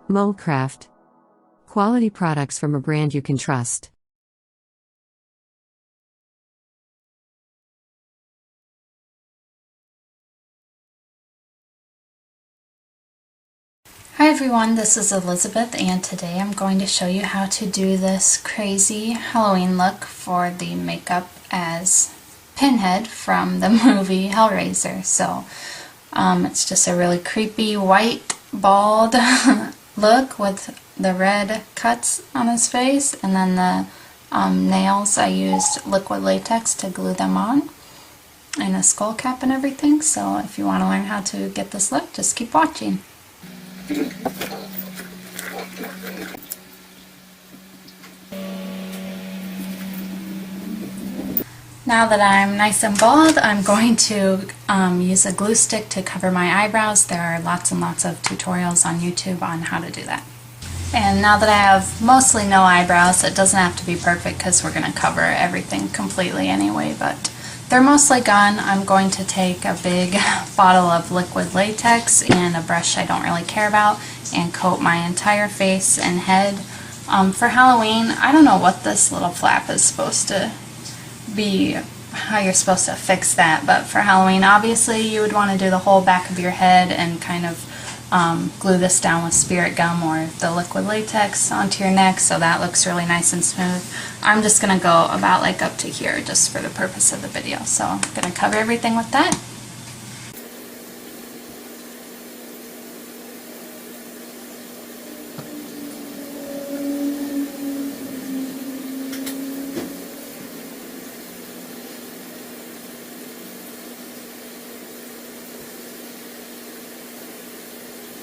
Moldcraft. Quality products from a brand you can trust. Hi everyone, this is Elizabeth, and today I'm going to show you how to do this crazy Halloween look for the makeup as Pinhead from the movie Hellraiser. So it's just a really creepy white bald look with the red cuts on his face, and then the nails, I used liquid latex to glue them on, and a skull cap and everything. So if you want to learn how to get this look, just keep watching. Now that I'm nice and bald, I'm going to use a glue stick to cover my eyebrows. There are lots and lots of tutorials on YouTube on how to do that. And now that I have mostly no eyebrows, it doesn't have to be perfect because we're going to cover everything completely anyway, but they're mostly gone. I'm going to take a big bottle of liquid latex and a brush I don't really care about and coat my entire face and head. For Halloween, I don't know what this little flap is supposed to be, how you're supposed to fix that, but for Halloween obviously you would want to do the whole back of your head and kind of glue this down with spirit gum or the liquid latex onto your neck so that looks really nice and smooth. I'm just going to go about like up to here just for the purpose of the video, so I'm going to cover everything with that.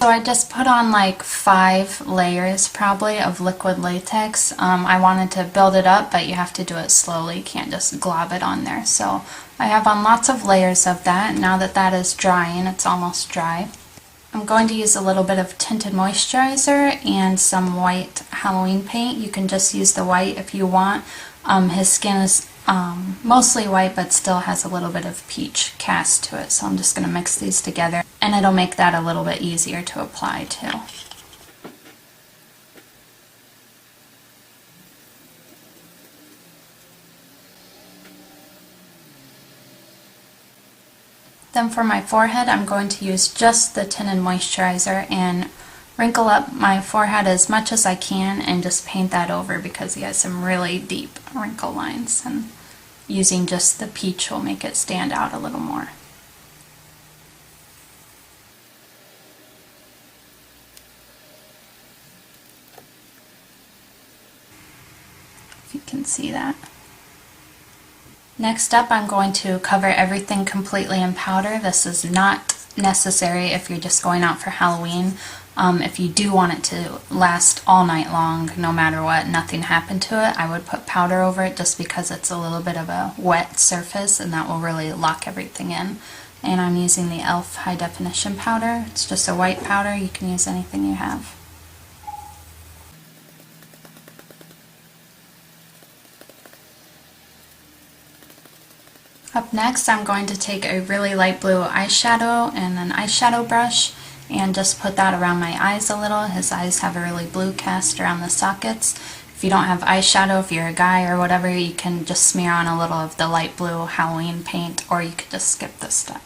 So I just put on like 5 layers probably of liquid latex. I wanted to build it up, but you have to do it slowly. You can't just glob it on there. So I have on lots of layers of that. Now that that is drying, it's almost dry, I'm going to use a little bit of tinted moisturizer and some white Halloween paint. You can just use the white if you want. His skin is mostly white but still has a little bit of peach cast to it, so I'm just going to mix these together and it'll make that a little bit easier to apply too. Then for my forehead, I'm going to use just the tinted moisturizer and wrinkle up my forehead as much as I can and just paint that over because he has some really deep wrinkle lines, and using just the peach will make it stand out a little more. If you can see that. Next up, I'm going to cover everything completely in powder. This is not necessary if you're just going out for Halloween. If you do want it to last all night long, no matter what, nothing happened to it, I would put powder over it just because it's a little bit of a wet surface and that will really lock everything in. And I'm using the e.l.f. high definition powder. It's just a white powder. You can use anything you have. Up next, I'm going to take a really light blue eyeshadow and an eyeshadow brush and just put that around my eyes a little. His eyes have a really blue cast around the sockets. If you don't have eyeshadow, if you're a guy or whatever, you can just smear on a little of the light blue Halloween paint, or you could just skip this step.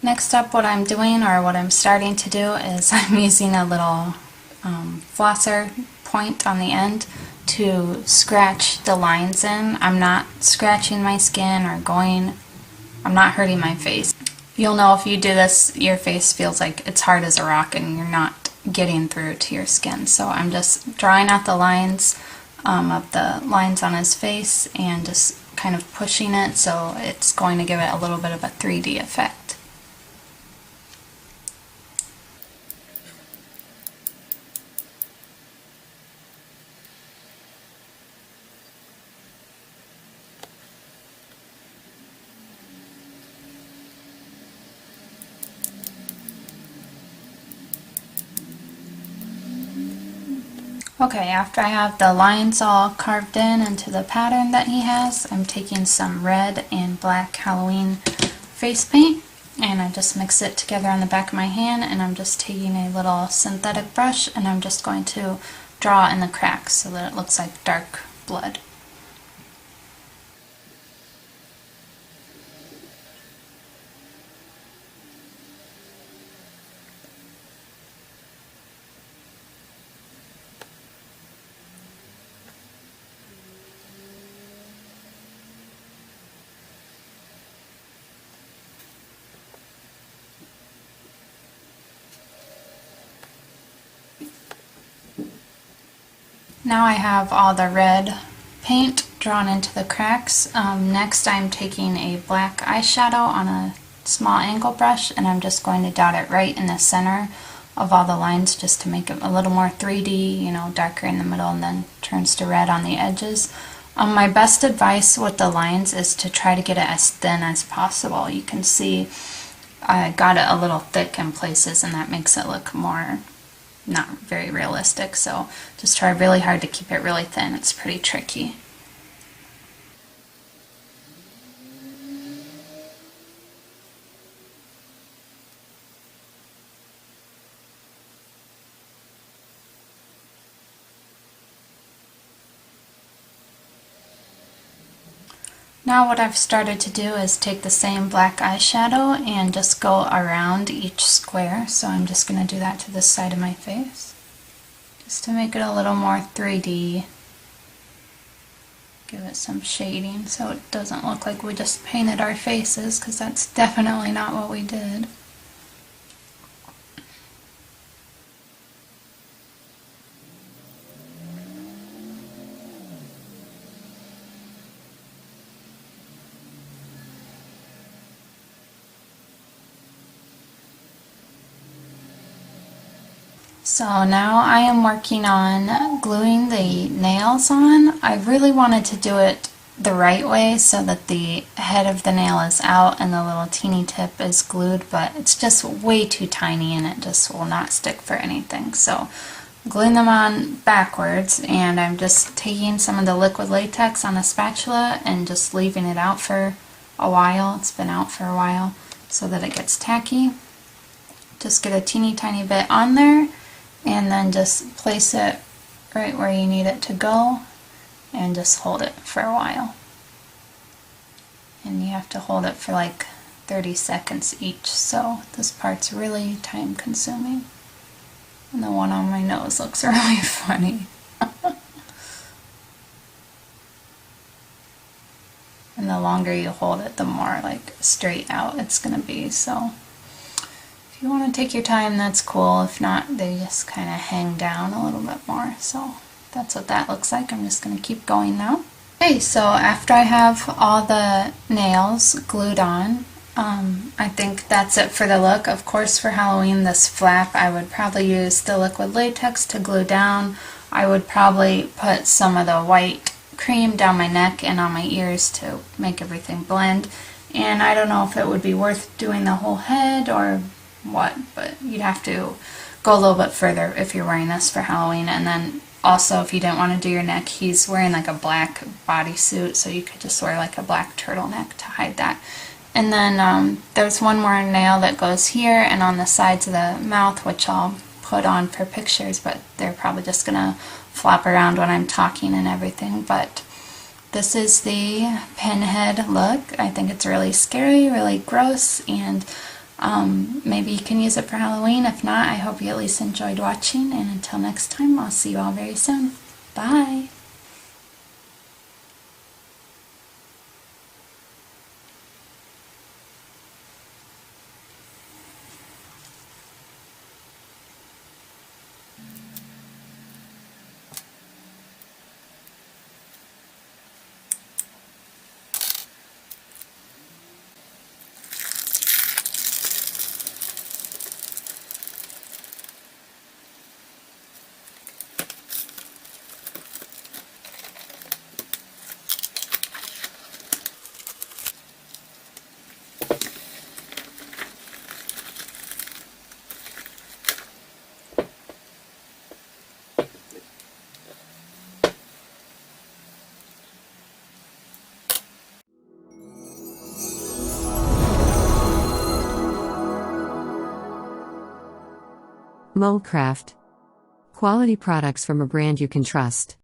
Next up, what I'm doing, or what I'm starting to do, is I'm using a little flosser point on the end to scratch the lines in. I'm not scratching my skin or I'm not hurting my face. You'll know if you do this, your face feels like it's hard as a rock and you're not getting through to your skin. So I'm just drawing out the lines of the lines on his face and just kind of pushing it so it's going to give it a little bit of a 3D effect. Okay, after I have the lines all carved in into the pattern that he has, I'm taking some red and black Halloween face paint, and I just mix it together on the back of my hand, and I'm just taking a little synthetic brush and I'm just going to draw in the cracks so that it looks like dark blood. Now I have all the red paint drawn into the cracks. Next I'm taking a black eyeshadow on a small angle brush and I'm just going to dot it right in the center of all the lines just to make it a little more 3D, you know, darker in the middle and then turns to red on the edges. My best advice with the lines is to try to get it as thin as possible. You can see I got it a little thick in places and that makes it look more not very realistic, so just try really hard to keep it really thin. It's pretty tricky. Now what I've started to do is take the same black eyeshadow and just go around each square. So I'm just going to do that to this side of my face, just to make it a little more 3D. Give it some shading so it doesn't look like we just painted our faces, because that's definitely not what we did. So now I am working on gluing the nails on. I really wanted to do it the right way so that the head of the nail is out and the little teeny tip is glued, but it's just way too tiny and it just will not stick for anything. So I'm gluing them on backwards, and I'm just taking some of the liquid latex on a spatula and just leaving it out for a while. It's been out for a while so that it gets tacky. Just get a teeny tiny bit on there and then just place it right where you need it to go and just hold it for a while. And you have to hold it for like 30 seconds each, so this part's really time consuming. And the one on my nose looks really funny. And the longer you hold it, the more like straight out it's gonna be, so if you want to take your time, that's cool. If not, they just kind of hang down a little bit more. So that's what that looks like. I'm just going to keep going now. Okay, so after I have all the nails glued on, I think that's it for the look. Of course, for Halloween, this flap, I would probably use the liquid latex to glue down. I would probably put some of the white cream down my neck and on my ears to make everything blend. And I don't know if it would be worth doing the whole head or what, but you'd have to go a little bit further if you're wearing this for Halloween. And then also, if you didn't want to do your neck, he's wearing like a black bodysuit, so you could just wear like a black turtleneck to hide that. And then there's one more nail that goes here and on the sides of the mouth, which I'll put on for pictures, but they're probably just gonna flop around when I'm talking and everything. But this is the Pinhead look. I think it's really scary, really gross, and maybe you can use it for Halloween. If not, I hope you at least enjoyed watching, and until next time, I'll see you all very soon. Bye! Moldcraft. Quality products from a brand you can trust.